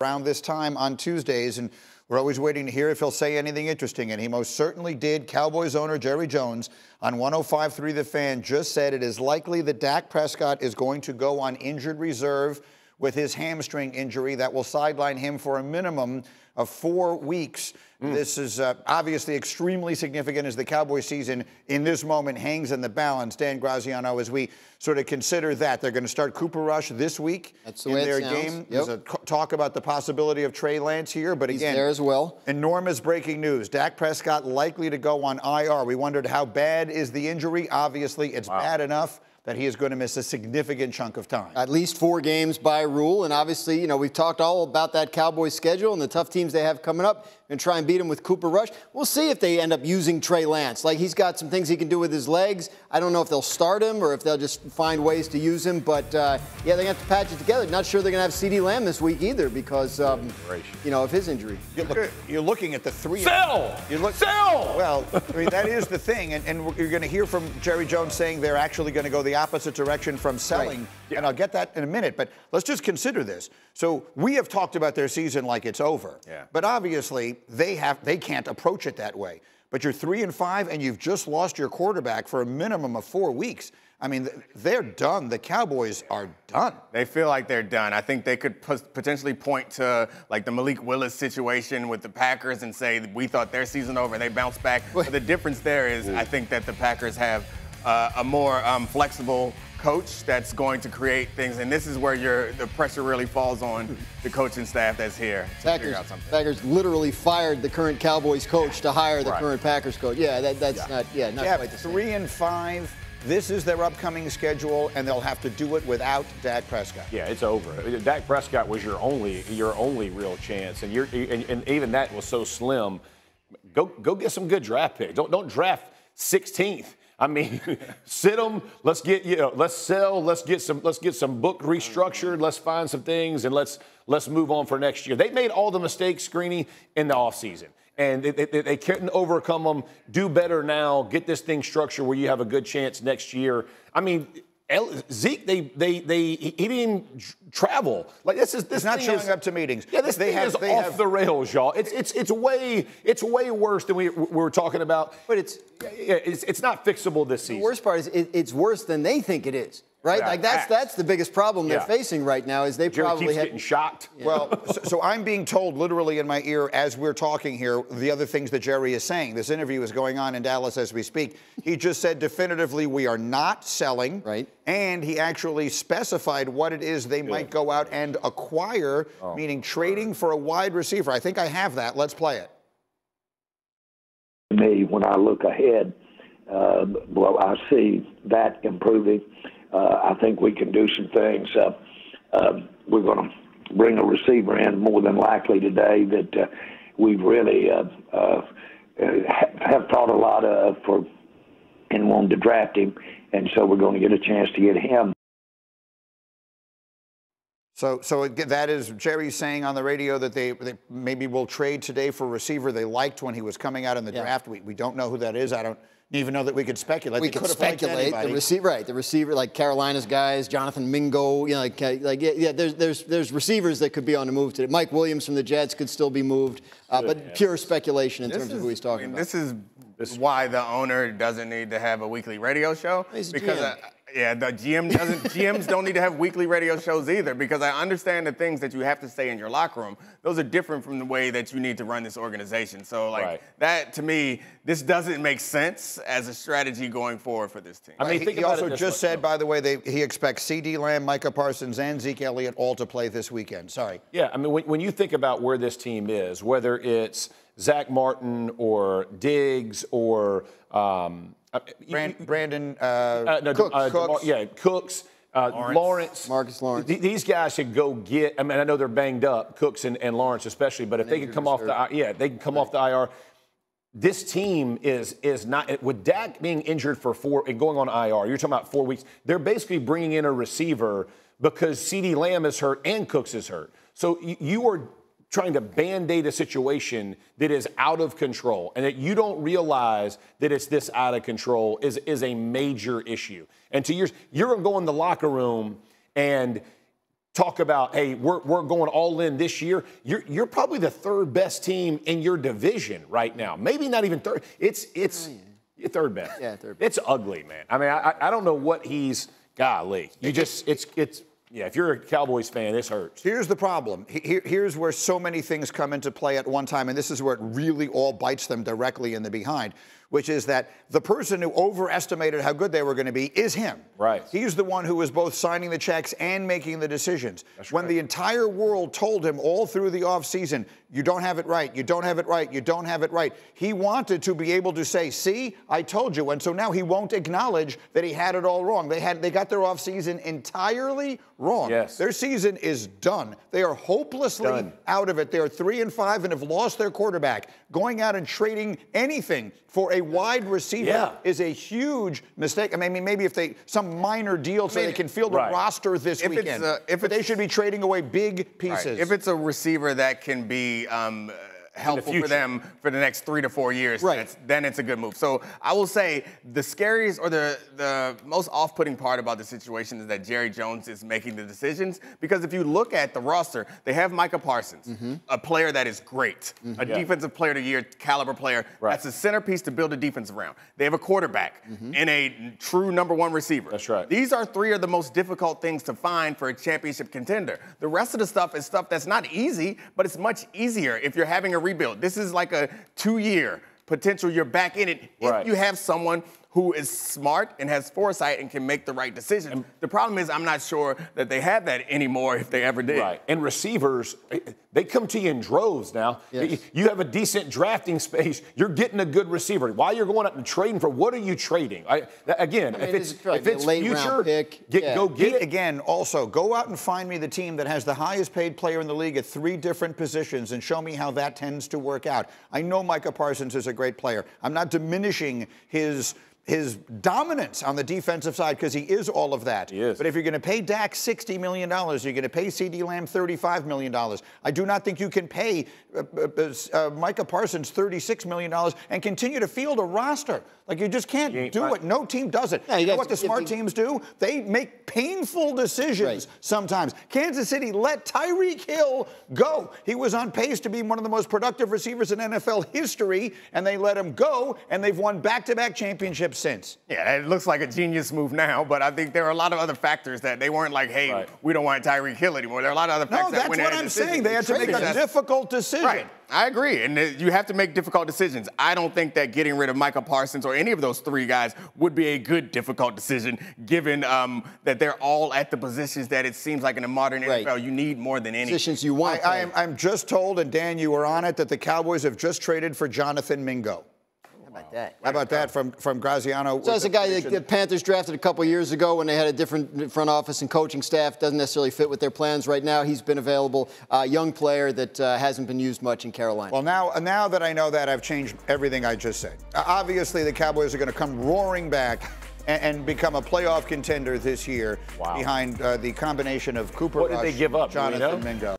around this time on Tuesdays, and we're always waiting to hear if he'll say anything interesting, and he most certainly did. Cowboys owner Jerry Jones on 105.3 The Fan just said it is likely that Dak Prescott is going to go on injured reserve with his hamstring injury that will sideline him for a minimum of 4 weeks. This is obviously extremely significant as the Cowboys season in this moment hangs in the balance. Dan Graziano, as we sort of consider that, they're going to start Cooper Rush this week in their game. There's a talk about the possibility of Trey Lance here, but again, he's there as well. Enormous breaking news. Dak Prescott likely to go on IR. We wondered how bad is the injury. Obviously, it's bad enough that he is going to miss a significant chunk of time. At least 4 games by rule. And obviously, you know, we've talked all about that Cowboys schedule and the tough teams they have coming up and try and beat them with Cooper Rush. We'll see if they end up using Trey Lance. Like, he's got some things he can do with his legs. I don't know if they'll start him or if they'll just find ways to use him. But, yeah, they're going to have to patch it together. Not sure they're going to have CeeDee Lamb this week either because, you know, of his injury. You're looking at the three. Sell! Sell! Well, I mean, that is the thing. And you're going to hear from Jerry Jones saying they're actually going to go the opposite direction from selling. Right. Yeah. And I'll get that in a minute. But let's just consider this. So we have talked about their season like it's over. Yeah. But obviously, they can't approach it that way. But you're 3-5, and you've just lost your quarterback for a minimum of 4 weeks. I mean, they're done. The Cowboys are done. They feel like they're done. I think they could potentially point to, like, the Malik Willis situation with the Packers and say we thought their season over and they bounced back. But the difference there is I think that the Packers have a more flexible coach that's going to create things, and this is where the pressure really falls on the coaching staff that's here to figure out something. Packers literally fired the current Cowboys coach to hire the current Packers coach. Yeah, that's not quite the same. 3-5. This is their upcoming schedule, and they'll have to do it without Dak Prescott. Yeah, it's over. Dak Prescott was your only real chance, and and even that was so slim. Go get some good draft picks. Don't draft 16th. I mean, sit them. Let's sell. Let's get some book restructured. Let's find some things and let's move on for next year. They made all the mistakes screening in the offseason, and they couldn't overcome them. Do better now. Get this thing structured where you have a good chance next year. I mean, Zeke, he didn't even travel. Like this not showing up to meetings. Yeah, this thing is off the rails, y'all. It's way worse than we were talking about. But it's not fixable this season. The worst part is it's worse than they think it is. Right? Yeah, like that's the biggest problem they're facing right now is they probably keeps getting shocked. Yeah. Well, so I'm being told literally in my ear as we're talking here the other things that Jerry is saying. This interview is going on in Dallas as we speak. He just said definitively we are not selling. Right. And he actually specified what it is they might go out and acquire, meaning trading for a wide receiver. I think I have that. Let's play it. To me, when I look ahead, well, I see that improving. I think we can do some things. We're going to bring a receiver in more than likely today that we've really have thought a lot of and wanted to draft him, and so we're going to get a chance to get him. So that is Jerry saying on the radio that they maybe will trade today for a receiver they liked when he was coming out in the draft. We don't know who that is. I don't even know that we could speculate. We could speculate. The receiver, like Carolina's guys, Jonathan Mingo. You know, there's receivers that could be on the move today. Mike Williams from the Jets could still be moved, but pure speculation in terms of who he's talking about. This is why the owner doesn't need to have a weekly radio show because. The GMs don't need to have weekly radio shows either because I understand the things that you have to say in your locker room. Those are different from the way that you need to run this organization. So, that, to me, this doesn't make sense as a strategy going forward for this team. I mean, he also just said, by the way, he expects CeeDee Lamb, Micah Parsons, and Zeke Elliott all to play this weekend. Sorry. Yeah, I mean, when you think about where this team is, whether it's Zach Martin or Diggs or Brandon Cooks, Lawrence. Marcus Lawrence. These guys should go get. I mean, I know they're banged up, Cooks and Lawrence especially, but if they can come off the IR. This team is not with Dak being injured for 4 and going on IR. You're talking about 4 weeks. They're basically bringing in a receiver because CeeDee Lamb is hurt and Cooks is hurt. So you are trying to Band-Aid a situation that is out of control, and that you don't realize that it's this out of control is a major issue. And to yours, you're going to go in the locker room and talk about, hey, we're going all in this year. You're probably the third best team in your division right now. Maybe not even third. It's you're third best. Yeah, third best. It's ugly, man. I mean, I don't know what he's golly. You just it's yeah. If you're a Cowboys fan, this hurts. Here's the problem. Here's where so many things come into play at one time, and this is where it really all bites them directly in the behind, which is that the person who overestimated how good they were going to be is him. Right. He's the one who was both signing the checks and making the decisions. That's when right. the entire world told him all through the offseason, you don't have it right, you don't have it right, you don't have it right, he wanted to be able to say, see, I told you. And so now he won't acknowledge that he had it all wrong. They got their offseason entirely wrong. Yes. Their season is done. They are hopelessly out of it. They are 3-5 and have lost their quarterback. Going out and trading anything for a wide receiver is a huge mistake. I mean, maybe if some minor deal so they can field a roster this weekend. But they should be trading away big pieces. Right. If it's a receiver that can be helpful for them for the next 3 to 4 years, then it's a good move. So I will say the scariest or the most off-putting part about the situation is that Jerry Jones is making the decisions, because if you look at the roster, they have Micah Parsons, a player that is great, a defensive player of the year caliber player. That's a centerpiece to build a defense around. They have a quarterback and a true #1 receiver. That's right. These are 3 of the most difficult things to find for a championship contender. The rest of the stuff is stuff that's not easy, but it's much easier if you're having a rebuild. This is like a 2-year potential. You're back in it if you have someone who is smart and has foresight and can make the right decision. The problem is I'm not sure that they have that anymore if they ever did. Right. And receivers, they come to you in droves now. Yes. You have a decent drafting space. You're getting a good receiver. While you're going up and trading for, what are you trading? If it's late future, pick, go get it. Again, also, go out and find me the team that has the highest paid player in the league at 3 different positions and show me how that tends to work out. I know Micah Parsons is a great player. I'm not diminishing his dominance on the defensive side, because he is all of that. He is. But if you're going to pay Dak $60 million, you're going to pay CeeDee Lamb $35 million. I do not think you can pay Micah Parsons $36 million and continue to field a roster. Like, you just can't do it. No team does it. You know what the smart teams do? They make painful decisions sometimes. Kansas City let Tyreek Hill go. He was on pace to be one of the most productive receivers in NFL history, and they let him go, and they've won back-to-back championships since. Yeah, it looks like a genius move now, but I think there are a lot of other factors that they weren't like, hey, we don't want Tyreek Hill anymore. There are a lot of other factors that went into the decision. They had to make a difficult decision. Right. I agree, and you have to make difficult decisions. I don't think that getting rid of Micah Parsons or any of those 3 guys would be a good difficult decision, given that they're all at the positions that it seems like in the modern NFL you need more than any. Positions you want. I'm just told, and Dan, you were on it, that the Cowboys have just traded for Jonathan Mingo. How about that from Graziano? So that's a guy that the Panthers drafted a couple years ago when they had a different front office and coaching staff. Doesn't necessarily fit with their plans right now. He's been available. Young player that hasn't been used much in Carolina. Well, now that I know that, I've changed everything I just said. Obviously, the Cowboys are going to come roaring back and become a playoff contender this year behind the combination of Cooper Rush, did they give up? Jonathan Mingo.